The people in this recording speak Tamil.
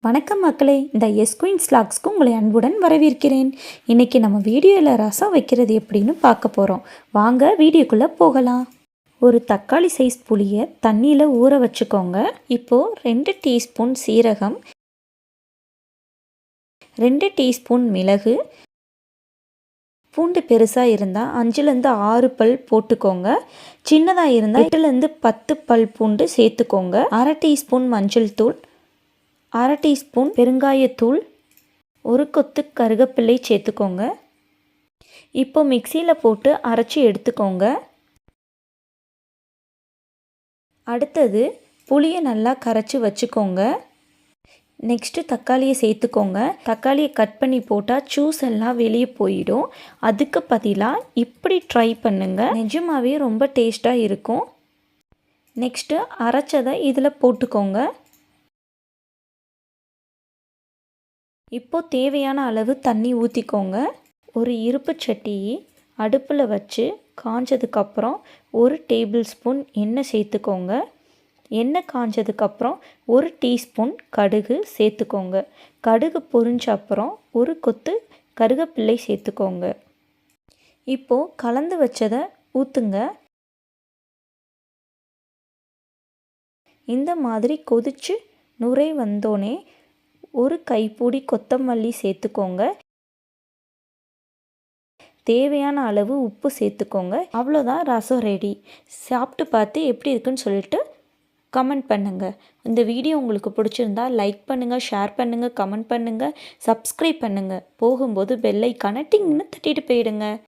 வணக்கம் மக்களே, இந்த எஸ் குயின்ஸ் வ்ளாக்ஸ்க்கு உங்களை அன்புடன் வரவேற்கிறேன். இன்றைக்கி நம்ம வீடியோவில் ரசம் வைக்கிறது எப்படின்னு பார்க்க போகிறோம். வாங்க வீடியோக்குள்ளே போகலாம். ஒரு தக்காளி சைஸ் புளியை தண்ணியில் ஊற வச்சுக்கோங்க. இப்போது 2 டீஸ்பூன் சீரகம், 2 டீஸ்பூன் மிளகு, பூண்டு பெருசாக இருந்தால் 5லேருந்து 6 பல் போட்டுக்கோங்க. சின்னதாக இருந்தால் 8லேருந்து 10 பல் பூண்டு சேர்த்துக்கோங்க. 1/2 டீஸ்பூன் மஞ்சள் தூள், 1/2 டீஸ்பூன் பெருங்காயத்தூள், 1 கொத்து கருவேப்பிலை சேர்த்துக்கோங்க. இப்போ மிக்சியில் போட்டு அரைச்சி எடுத்துக்கோங்க. அடுத்தது புளியை நல்லா கரைச்சி வச்சுக்கோங்க. நெக்ஸ்ட்டு தக்காளியை சேர்த்துக்கோங்க. தக்காளியை கட் பண்ணி போட்டால் ஜூஸ் எல்லாம் வெளியே போயிடும். அதுக்கு பதிலாக இப்படி ட்ரை பண்ணுங்கள், நிஜமாகவே ரொம்ப டேஸ்ட்டாக இருக்கும். நெக்ஸ்ட்டு அரைச்சதை இதில் போட்டுக்கோங்க. இப்போது தேவையான அளவு தண்ணி ஊற்றிக்கோங்க. ஒரு இருப்பு சட்டி அடுப்பில் வச்சு காஞ்சதுக்கப்புறம் 1 டேபிள் ஸ்பூன் எண்ணெய் சேர்த்துக்கோங்க. எண்ணெய் காஞ்சதுக்கப்புறம் 1 டீஸ்பூன் கடுகு சேர்த்துக்கோங்க. கடுகு பொரிஞ்ச அப்புறம் 1 கொத்து கருவேப்பிலை சேர்த்துக்கோங்க. இப்போது கலந்து வச்சதை ஊற்றுங்க. இந்த மாதிரி கொதித்து நுரை வந்தோடனே 1 கைப்பிடி கொத்தமல்லி சேர்த்துக்கோங்க. தேவையான அளவு உப்பு சேர்த்துக்கோங்க. அவ்வளோதான், ரசம் ரெடி. சாப்பிட்டு பார்த்து எப்படி இருக்குன்னு சொல்லிட்டு கமெண்ட் பண்ணுங்கள். இந்த வீடியோ உங்களுக்கு பிடிச்சிருந்தா லைக் பண்ணுங்கள், ஷேர் பண்ணுங்கள், கமெண்ட் பண்ணுங்கள், சப்ஸ்கிரைப் பண்ணுங்கள். போகும்போது பெல் ஐக்கானை டிங்னு தட்டிட்டு போயிடுங்க.